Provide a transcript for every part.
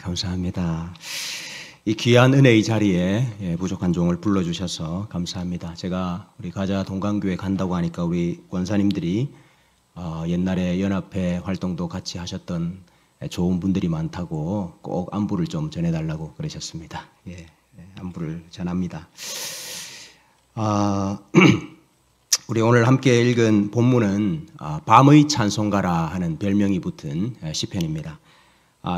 감사합니다. 이 귀한 은혜의 자리에 부족한 종을 불러주셔서 감사합니다. 제가 우리 가자 동강교회 간다고 하니까 우리 권사님들이 옛날에 연합회 활동도 같이 하셨던 좋은 분들이 많다고 꼭 안부를 좀 전해달라고 그러셨습니다. 안부를 전합니다. 우리 오늘 함께 읽은 본문은 밤의 찬송가라 하는 별명이 붙은 시편입니다.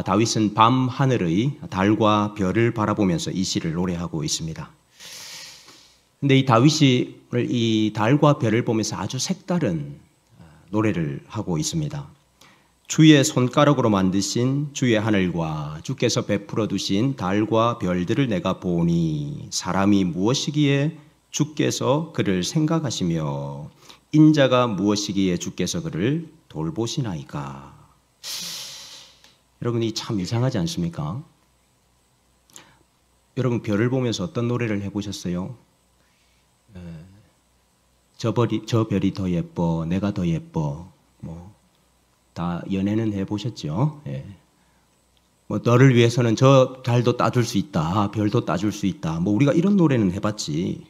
다윗은 밤 하늘의 달과 별을 바라보면서 이 시를 노래하고 있습니다. 근데 이 다윗이 오늘 이 달과 별을 보면서 아주 색다른 노래를 하고 있습니다. 주의 손가락으로 만드신 주의 하늘과 주께서 베풀어 두신 달과 별들을 내가 보니 사람이 무엇이기에 주께서 그를 생각하시며 인자가 무엇이기에 주께서 그를 돌보시나이까. 여러분이 참 이상하지 않습니까? 여러분 별을 보면서 어떤 노래를 해보셨어요? 저 별이 더 예뻐, 내가 더 예뻐. 다 연애는 해보셨죠? 너를 위해서는 저 달도 따줄 수 있다, 별도 따줄 수 있다. 우리가 이런 노래는 해봤지.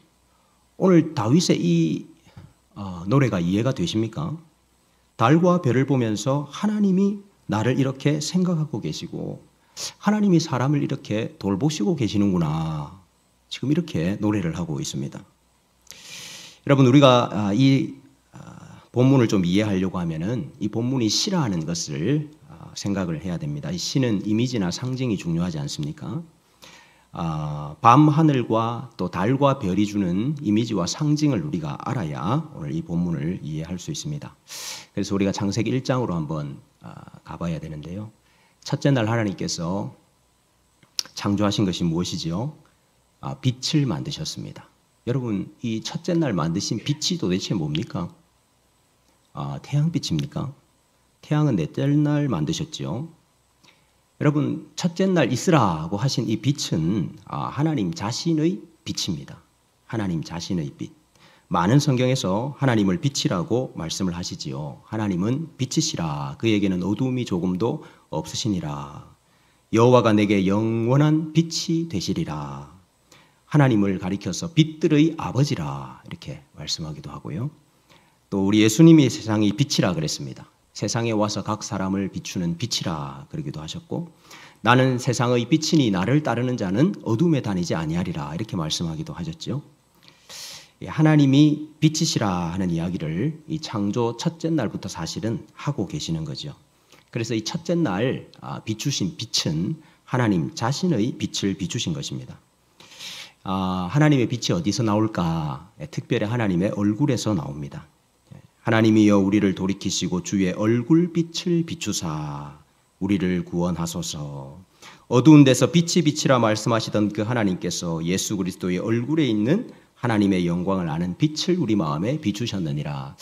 오늘 다윗의 이 노래가 이해가 되십니까? 달과 별을 보면서 하나님이 나를 이렇게 생각하고 계시고 하나님이 사람을 이렇게 돌보시고 계시는구나. 지금 이렇게 노래를 하고 있습니다. 여러분 우리가 이 본문을 좀 이해하려고 하면은 이 본문이 시라는 것을 생각을 해야 됩니다. 이 시는 이미지나 상징이 중요하지 않습니까? 밤 하늘과 또 달과 별이 주는 이미지와 상징을 우리가 알아야 오늘 이 본문을 이해할 수 있습니다. 그래서 우리가 창세기 1장으로 한번 가봐야 되는데요. 첫째 날 하나님께서 창조하신 것이 무엇이지요? 빛을 만드셨습니다. 여러분 이 첫째 날 만드신 빛이 도대체 뭡니까? 태양빛입니까? 태양은 넷째 날 만드셨지요. 여러분 첫째 날 있으라고 하신 이 빛은 하나님 자신의 빛입니다. 하나님 자신의 빛. 많은 성경에서 하나님을 빛이라고 말씀을 하시지요. 하나님은 빛이시라. 그에게는 어두움이 조금도 없으시니라. 여호와가 내게 영원한 빛이 되시리라. 하나님을 가리켜서 빛들의 아버지라 이렇게 말씀하기도 하고요. 또 우리 예수님이 세상의 빛이라 그랬습니다. 세상에 와서 각 사람을 비추는 빛이라 그러기도 하셨고 나는 세상의 빛이니 나를 따르는 자는 어둠에 다니지 아니하리라 이렇게 말씀하기도 하셨죠. 하나님이 빛이시라 하는 이야기를 이 창조 첫째 날부터 사실은 하고 계시는 거죠. 그래서 이 첫째 날 비추신 빛은 하나님 자신의 빛을 비추신 것입니다. 하나님의 빛이 어디서 나올까? 특별히 하나님의 얼굴에서 나옵니다. 하나님이여 우리를 돌이키시고 주의 얼굴빛을 비추사 우리를 구원하소서. 어두운 데서 빛이 빛이라 말씀하시던 그 하나님께서 예수 그리스도의 얼굴에 있는 하나님의 영광을 아는 빛을 우리 마음에 비추셨느니라.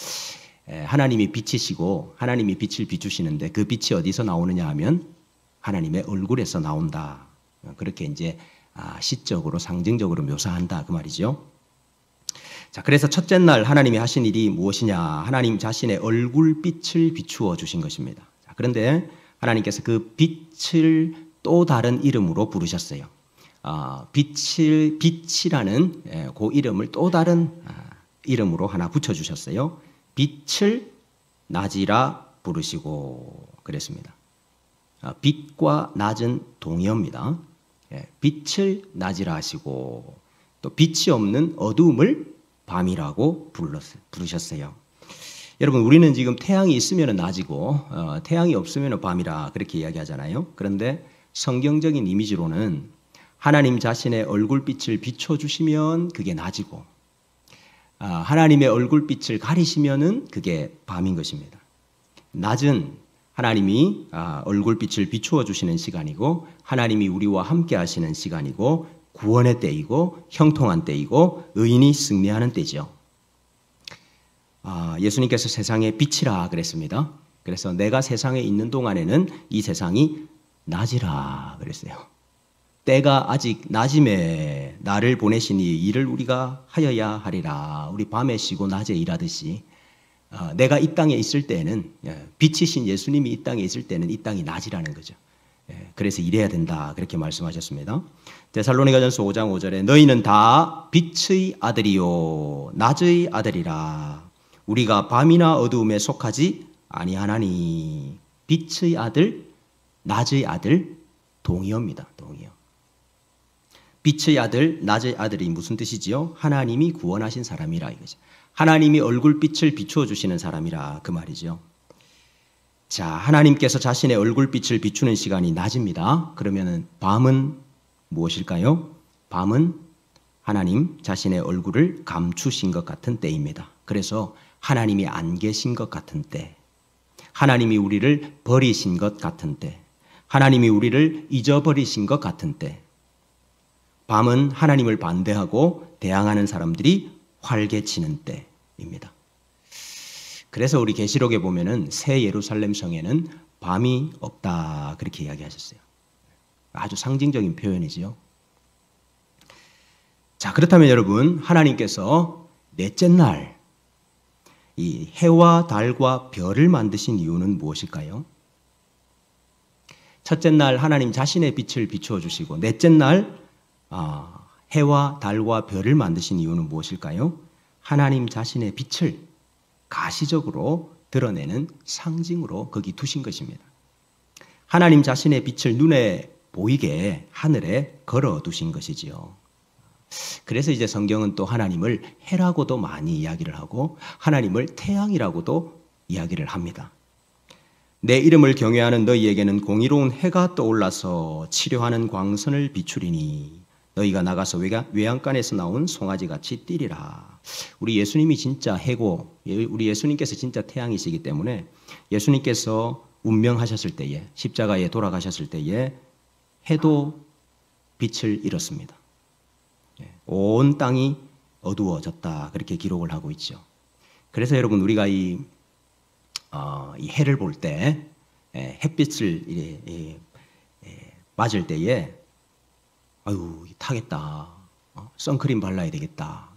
하나님이 빛이시고 하나님이 빛을 비추시는데 그 빛이 어디서 나오느냐 하면 하나님의 얼굴에서 나온다. 그렇게 이제 시적으로 상징적으로 묘사한다 그 말이죠. 자, 그래서 첫째 날 하나님이 하신 일이 무엇이냐? 하나님 자신의 얼굴빛을 비추어 주신 것입니다. 자, 그런데 하나님께서 그 빛을 또 다른 이름으로 부르셨어요. 빛이라는 그 이름을 또 다른 이름으로 하나 붙여주셨어요. 빛을 낮이라 부르시고 그랬습니다. 빛과 낮은 동의어입니다. 빛을 낮이라 하시고 또 빛이 없는 어두움을 밤이라고 부르셨어요. 여러분 우리는 지금 태양이 있으면 낮이고 태양이 없으면 밤이라 그렇게 이야기하잖아요. 그런데 성경적인 이미지로는 하나님 자신의 얼굴빛을 비춰주시면 그게 낮이고 하나님의 얼굴빛을 가리시면은 그게 밤인 것입니다. 낮은 하나님이 얼굴빛을 비추어 주시는 시간이고 하나님이 우리와 함께 하시는 시간이고 구원의 때이고 형통한 때이고 의인이 승리하는 때죠. 예수님께서 세상의 빛이라 그랬습니다. 그래서 내가 세상에 있는 동안에는 이 세상이 낮이라 그랬어요. 때가 아직 낮임에 나를 보내시니 이를 우리가 하여야 하리라. 우리 밤에 쉬고 낮에 일하듯이 내가 이 땅에 있을 때는 빛이신 예수님이 이 땅에 있을 때는 이 땅이 낮이라는 거죠. 그래서 일해야 된다 그렇게 말씀하셨습니다. 데살로니가전서 5장 5절에 너희는 다 빛의 아들이요 낮의 아들이라 우리가 밤이나 어두움에 속하지 아니하나니. 빛의 아들, 낮의 아들 동의어입니다. 동의어. 빛의 아들, 낮의 아들이 무슨 뜻이지요? 하나님이 구원하신 사람이라 이거죠. 하나님이 얼굴빛을 비추어 주시는 사람이라 그 말이죠. 자, 하나님께서 자신의 얼굴빛을 비추는 시간이 낮입니다. 그러면은 밤은 무엇일까요? 밤은 하나님 자신의 얼굴을 감추신 것 같은 때입니다. 그래서 하나님이 안 계신 것 같은 때, 하나님이 우리를 버리신 것 같은 때, 하나님이 우리를 잊어버리신 것 같은 때, 밤은 하나님을 반대하고 대항하는 사람들이 활개치는 때입니다. 그래서 우리 계시록에 보면은 새 예루살렘 성에는 밤이 없다 그렇게 이야기하셨어요. 아주 상징적인 표현이지요. 자, 그렇다면 여러분, 하나님께서 넷째 날 이 해와 달과 별을 만드신 이유는 무엇일까요? 첫째 날 하나님 자신의 빛을 비추어 주시고 넷째 날 해와 달과 별을 만드신 이유는 무엇일까요? 하나님 자신의 빛을 가시적으로 드러내는 상징으로 거기 두신 것입니다. 하나님 자신의 빛을 눈에 보이게 하늘에 걸어 두신 것이지요. 그래서 이제 성경은 또 하나님을 해라고도 많이 이야기를 하고 하나님을 태양이라고도 이야기를 합니다. 내 이름을 경외하는 너희에게는 공의로운 해가 떠올라서 치료하는 광선을 비추리니 너희가 나가서 외양간에서 나온 송아지같이 뛰리라. 우리 예수님이 진짜 해고, 우리 예수님께서 진짜 태양이시기 때문에 예수님께서 운명하셨을 때에, 십자가에 돌아가셨을 때에 해도 빛을 잃었습니다. 온 땅이 어두워졌다 그렇게 기록을 하고 있죠. 그래서 여러분 우리가 이 해를 볼 때 햇빛을 맞을 때에 아유 타겠다, 선크림 발라야 되겠다.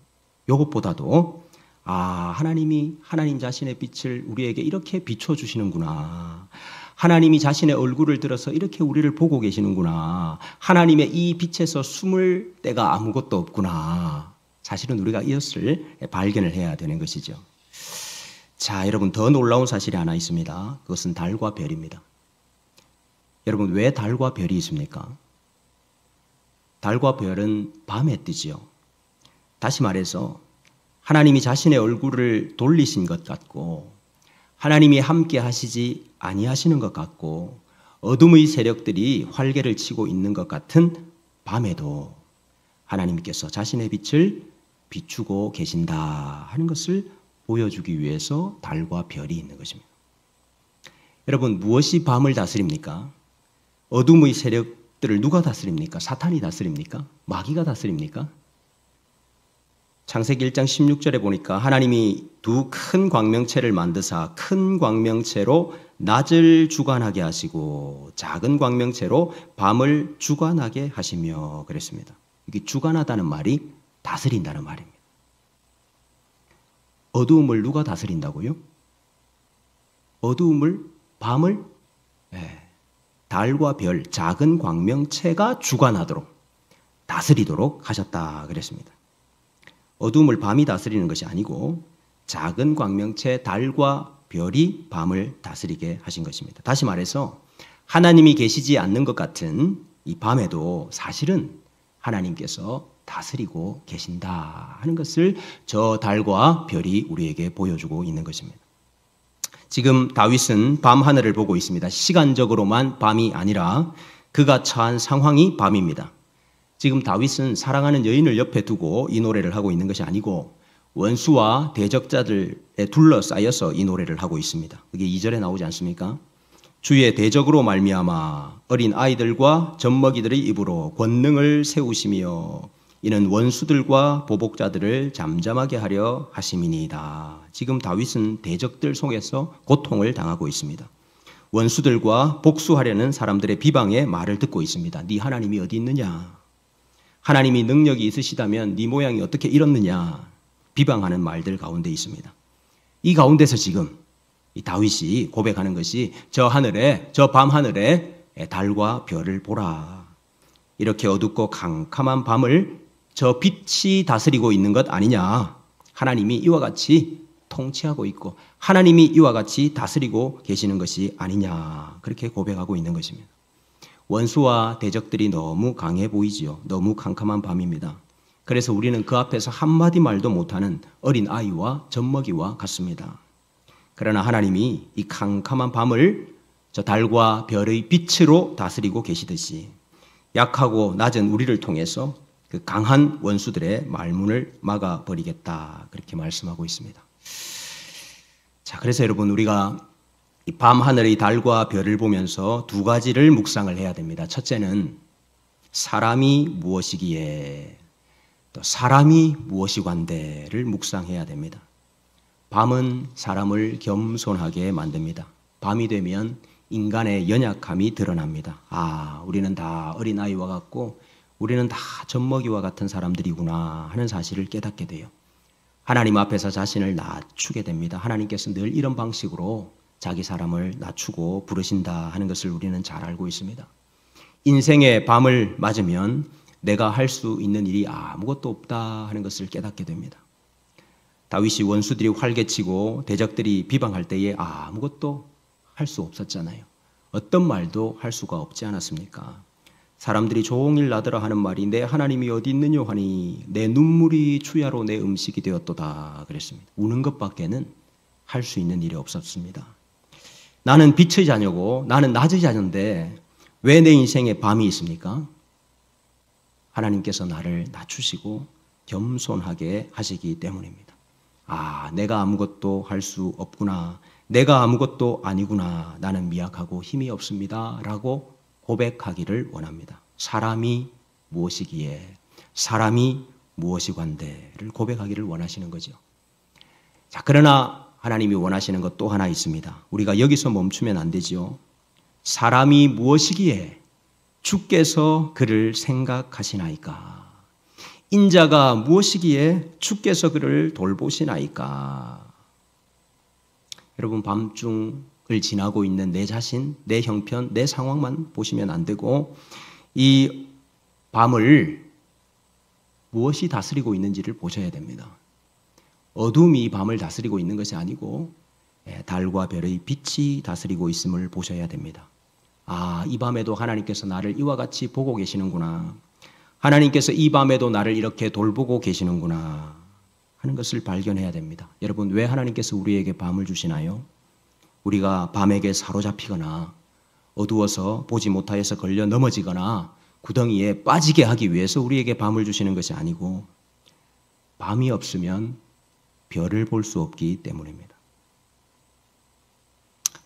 이것보다도 하나님 자신의 빛을 우리에게 이렇게 비춰주시는구나. 하나님이 자신의 얼굴을 들어서 이렇게 우리를 보고 계시는구나. 하나님의 이 빛에서 숨을 데가 아무것도 없구나. 사실은 우리가 이것을 발견을 해야 되는 것이죠. 자, 여러분 더 놀라운 사실이 하나 있습니다. 그것은 달과 별입니다. 여러분 왜 달과 별이 있습니까? 달과 별은 밤에 뜨지요. 다시 말해서 하나님이 자신의 얼굴을 돌리신 것 같고 하나님이 함께 하시지 아니하시는 것 같고 어둠의 세력들이 활개를 치고 있는 것 같은 밤에도 하나님께서 자신의 빛을 비추고 계신다 하는 것을 보여주기 위해서 달과 별이 있는 것입니다. 여러분 무엇이 밤을 다스립니까? 어둠의 세력들을 누가 다스립니까? 사탄이 다스립니까? 마귀가 다스립니까? 창세기 1장 16절에 보니까 하나님이 두 큰 광명체를 만드사 큰 광명체로 낮을 주관하게 하시고 작은 광명체로 밤을 주관하게 하시며 그랬습니다. 이게 주관하다는 말이 다스린다는 말입니다. 어두움을 누가 다스린다고요? 어두움을, 밤을 달과 별, 작은 광명체가 주관하도록 다스리도록 하셨다 그랬습니다. 어두움을 밤이 다스리는 것이 아니고 작은 광명체 달과 별이 밤을 다스리게 하신 것입니다. 다시 말해서 하나님이 계시지 않는 것 같은 이 밤에도 사실은 하나님께서 다스리고 계신다 하는 것을 저 달과 별이 우리에게 보여주고 있는 것입니다. 지금 다윗은 밤 하늘을 보고 있습니다. 시간적으로만 밤이 아니라 그가 처한 상황이 밤입니다. 지금 다윗은 사랑하는 여인을 옆에 두고 이 노래를 하고 있는 것이 아니고 원수와 대적자들에 둘러싸여서 이 노래를 하고 있습니다. 그게 2절에 나오지 않습니까? 주의 대적으로 말미암아 어린 아이들과 젖먹이들의 입으로 권능을 세우시며 이는 원수들과 보복자들을 잠잠하게 하려 하심이니이다. 지금 다윗은 대적들 속에서 고통을 당하고 있습니다. 원수들과 복수하려는 사람들의 비방의 말을 듣고 있습니다. 네 하나님이 어디 있느냐? 하나님이 능력이 있으시다면 네 모양이 어떻게 이렇느냐? 비방하는 말들 가운데 있습니다. 이 가운데서 지금 이 다윗이 고백하는 것이 저 하늘에, 저 밤 하늘에 달과 별을 보라. 이렇게 어둡고 캄캄한 밤을 저 빛이 다스리고 있는 것 아니냐. 하나님이 이와 같이 통치하고 있고 하나님이 이와 같이 다스리고 계시는 것이 아니냐. 그렇게 고백하고 있는 것입니다. 원수와 대적들이 너무 강해 보이지요. 너무 캄캄한 밤입니다. 그래서 우리는 그 앞에서 한마디 말도 못하는 어린 아이와 젖먹이와 같습니다. 그러나 하나님이 이 캄캄한 밤을 저 달과 별의 빛으로 다스리고 계시듯이 약하고 낮은 우리를 통해서 그 강한 원수들의 말문을 막아버리겠다. 그렇게 말씀하고 있습니다. 자, 그래서 여러분 우리가 이 밤 하늘의 달과 별을 보면서 두 가지를 묵상을 해야 됩니다. 첫째는 사람이 무엇이기에 또 사람이 무엇이관대를 묵상해야 됩니다. 밤은 사람을 겸손하게 만듭니다. 밤이 되면 인간의 연약함이 드러납니다. 아, 우리는 다 어린아이와 같고 우리는 다 젖먹이와 같은 사람들이구나 하는 사실을 깨닫게 돼요. 하나님 앞에서 자신을 낮추게 됩니다. 하나님께서 늘 이런 방식으로 자기 사람을 낮추고 부르신다 하는 것을 우리는 잘 알고 있습니다. 인생의 밤을 맞으면 내가 할 수 있는 일이 아무것도 없다 하는 것을 깨닫게 됩니다. 다윗이 원수들이 활개치고 대적들이 비방할 때에 아무것도 할 수 없었잖아요. 어떤 말도 할 수가 없지 않았습니까? 사람들이 종일 나더러 하는 말이 내 하나님이 어디 있느냐 하니 내 눈물이 주야로 내 음식이 되었도다 그랬습니다. 우는 것밖에는 할 수 있는 일이 없었습니다. 나는 빛의 자녀고 나는 낮의 자녀인데 왜 내 인생에 밤이 있습니까? 하나님께서 나를 낮추시고 겸손하게 하시기 때문입니다. 아, 내가 아무것도 할 수 없구나. 내가 아무것도 아니구나. 나는 미약하고 힘이 없습니다. 라고 고백하기를 원합니다. 사람이 무엇이기에 사람이 무엇이관대를 고백하기를 원하시는 거죠. 자, 그러나 하나님이 원하시는 것 또 하나 있습니다. 우리가 여기서 멈추면 안 되지요. 사람이 무엇이기에 주께서 그를 생각하시나이까. 인자가 무엇이기에 주께서 그를 돌보시나이까. 여러분 밤중을 지나고 있는 내 자신, 내 형편, 내 상황만 보시면 안 되고 이 밤을 무엇이 다스리고 있는지를 보셔야 됩니다. 어둠이 밤을 다스리고 있는 것이 아니고 달과 별의 빛이 다스리고 있음을 보셔야 됩니다. 아, 이 밤에도 하나님께서 나를 이와 같이 보고 계시는구나. 하나님께서 이 밤에도 나를 이렇게 돌보고 계시는구나 하는 것을 발견해야 됩니다. 여러분, 왜 하나님께서 우리에게 밤을 주시나요? 우리가 밤에게 사로잡히거나 어두워서 보지 못하여서 걸려 넘어지거나 구덩이에 빠지게 하기 위해서 우리에게 밤을 주시는 것이 아니고 밤이 없으면 별을 볼 수 없기 때문입니다.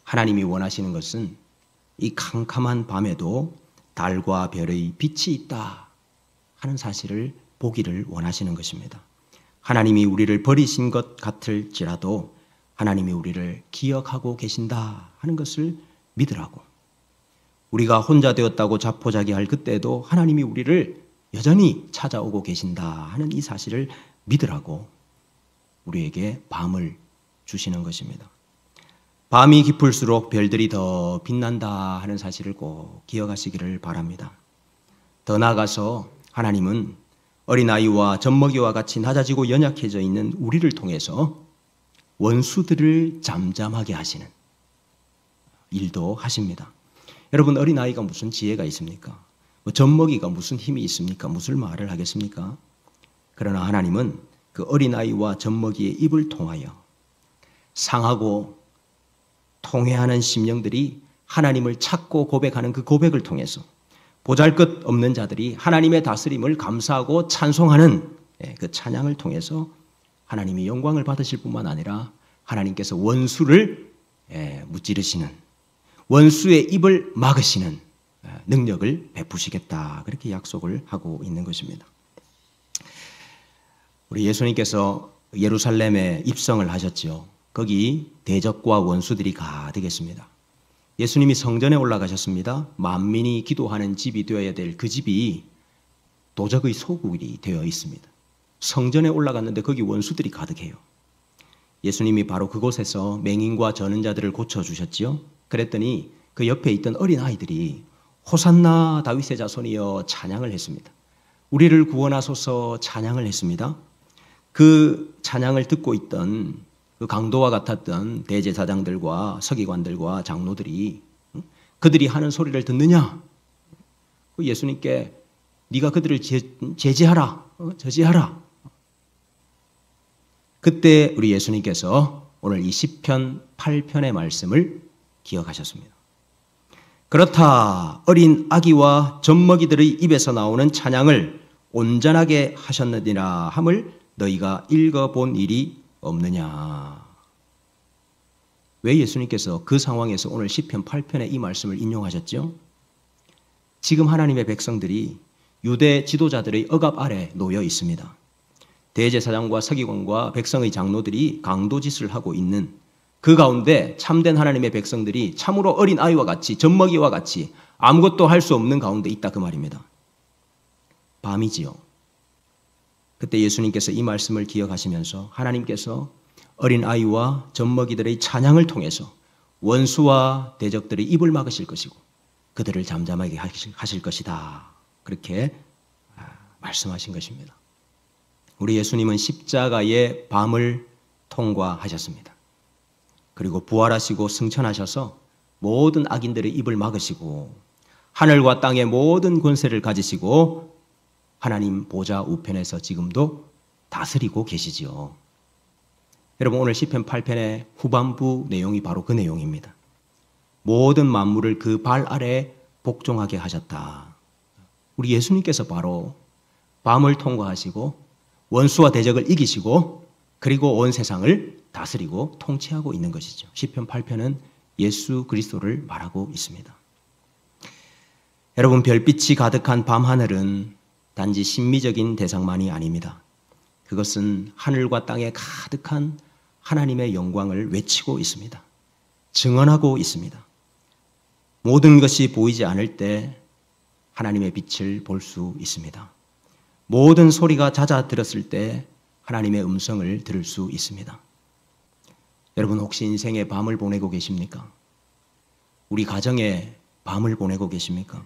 하나님이 원하시는 것은 이 캄캄한 밤에도 달과 별의 빛이 있다 하는 사실을 보기를 원하시는 것입니다. 하나님이 우리를 버리신 것 같을지라도 하나님이 우리를 기억하고 계신다 하는 것을 믿으라고. 우리가 혼자 되었다고 자포자기할 그때도 하나님이 우리를 여전히 찾아오고 계신다 하는 이 사실을 믿으라고 우리에게 밤을 주시는 것입니다. 밤이 깊을수록 별들이 더 빛난다 하는 사실을 꼭 기억하시기를 바랍니다. 더 나아가서 하나님은 어린아이와 젖먹이와 같이 낮아지고 연약해져 있는 우리를 통해서 원수들을 잠잠하게 하시는 일도 하십니다. 여러분, 어린아이가 무슨 지혜가 있습니까? 젖먹이가 무슨 힘이 있습니까? 무슨 말을 하겠습니까? 그러나 하나님은 그 어린아이와 젖먹이의 입을 통하여 상하고 통회하는 심령들이 하나님을 찾고 고백하는 그 고백을 통해서 보잘것없는 자들이 하나님의 다스림을 감사하고 찬송하는 그 찬양을 통해서 하나님이 영광을 받으실 뿐만 아니라 하나님께서 원수를 무찌르시는 원수의 입을 막으시는 능력을 베푸시겠다 그렇게 약속을 하고 있는 것입니다. 우리 예수님께서 예루살렘에 입성을 하셨죠. 거기 대적과 원수들이 가득했습니다. 예수님이 성전에 올라가셨습니다. 만민이 기도하는 집이 되어야 될 그 집이 도적의 소굴이 되어 있습니다. 성전에 올라갔는데 거기 원수들이 가득해요. 예수님이 바로 그곳에서 맹인과 저는 자들을 고쳐주셨지요. 그랬더니 그 옆에 있던 어린아이들이 호산나 다윗의 자손이여 찬양을 했습니다. 우리를 구원하소서 찬양을 했습니다. 그 찬양을 듣고 있던 그 강도와 같았던 대제사장들과 서기관들과 장로들이 그들이 하는 소리를 듣느냐? 예수님께 네가 그들을 제지하라, 저지하라. 그때 우리 예수님께서 오늘 이 시편 8편의 말씀을 기억하셨습니다. 그렇다 어린 아기와 젖먹이들의 입에서 나오는 찬양을 온전하게 하셨느니라 함을 너희가 읽어본 일이 없느냐. 왜 예수님께서 그 상황에서 오늘 시편 8편의 이 말씀을 인용하셨죠? 지금 하나님의 백성들이 유대 지도자들의 억압 아래 놓여 있습니다. 대제사장과 서기관과 백성의 장로들이 강도짓을 하고 있는 그 가운데 참된 하나님의 백성들이 참으로 어린 아이와 같이 젖먹이와 같이 아무것도 할 수 없는 가운데 있다 그 말입니다. 밤이지요. 그때 예수님께서 이 말씀을 기억하시면서 하나님께서 어린 아이와 젖먹이들의 찬양을 통해서 원수와 대적들의 입을 막으실 것이고 그들을 잠잠하게 하실 것이다. 그렇게 말씀하신 것입니다. 우리 예수님은 십자가의 밤을 통과하셨습니다. 그리고 부활하시고 승천하셔서 모든 악인들의 입을 막으시고 하늘과 땅의 모든 권세를 가지시고 하나님 보좌 우편에서 지금도 다스리고 계시지요. 여러분 오늘 시편 8편의 후반부 내용이 바로 그 내용입니다. 모든 만물을 그 발 아래 복종하게 하셨다. 우리 예수님께서 바로 밤을 통과하시고 원수와 대적을 이기시고 그리고 온 세상을 다스리고 통치하고 있는 것이죠. 시편 8편은 예수 그리스도를 말하고 있습니다. 여러분 별빛이 가득한 밤하늘은 단지 심미적인 대상만이 아닙니다. 그것은 하늘과 땅에 가득한 하나님의 영광을 외치고 있습니다. 증언하고 있습니다. 모든 것이 보이지 않을 때 하나님의 빛을 볼 수 있습니다. 모든 소리가 잦아들었을 때 하나님의 음성을 들을 수 있습니다. 여러분 혹시 인생의 밤을 보내고 계십니까? 우리 가정에 밤을 보내고 계십니까?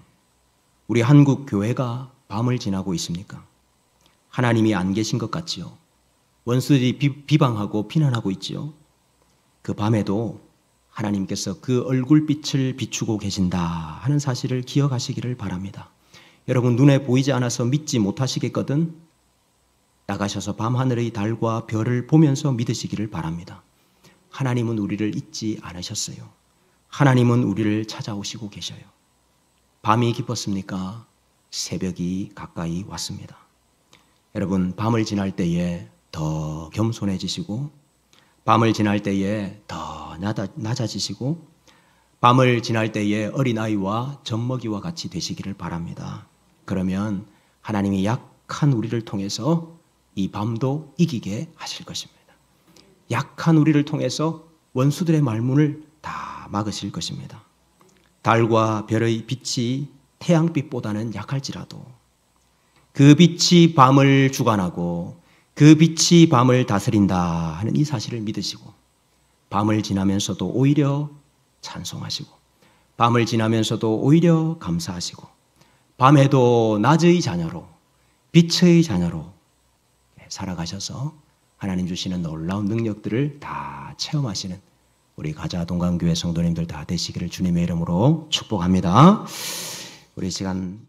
우리 한국 교회가 밤을 지나고 있습니까? 하나님이 안 계신 것 같지요. 원수들이 비방하고 비난하고 있지요. 그 밤에도 하나님께서 그 얼굴빛을 비추고 계신다 하는 사실을 기억하시기를 바랍니다. 여러분 눈에 보이지 않아서 믿지 못하시겠거든 나가셔서 밤하늘의 달과 별을 보면서 믿으시기를 바랍니다. 하나님은 우리를 잊지 않으셨어요. 하나님은 우리를 찾아오시고 계셔요. 밤이 깊었습니까? 새벽이 가까이 왔습니다. 여러분 밤을 지날 때에 더 겸손해지시고 밤을 지날 때에 더 낮아지시고 밤을 지날 때에 어린아이와 젖먹이와 같이 되시기를 바랍니다. 그러면 하나님이 약한 우리를 통해서 이 밤도 이기게 하실 것입니다. 약한 우리를 통해서 원수들의 말문을 다 막으실 것입니다. 달과 별의 빛이 태양빛보다는 약할지라도 그 빛이 밤을 주관하고 그 빛이 밤을 다스린다 하는 이 사실을 믿으시고 밤을 지나면서도 오히려 찬송하시고 밤을 지나면서도 오히려 감사하시고 밤에도 낮의 자녀로 빛의 자녀로 살아가셔서 하나님 주시는 놀라운 능력들을 다 체험하시는 우리 가자 동강교회 성도님들 다 되시기를 주님의 이름으로 축복합니다. 우리 시간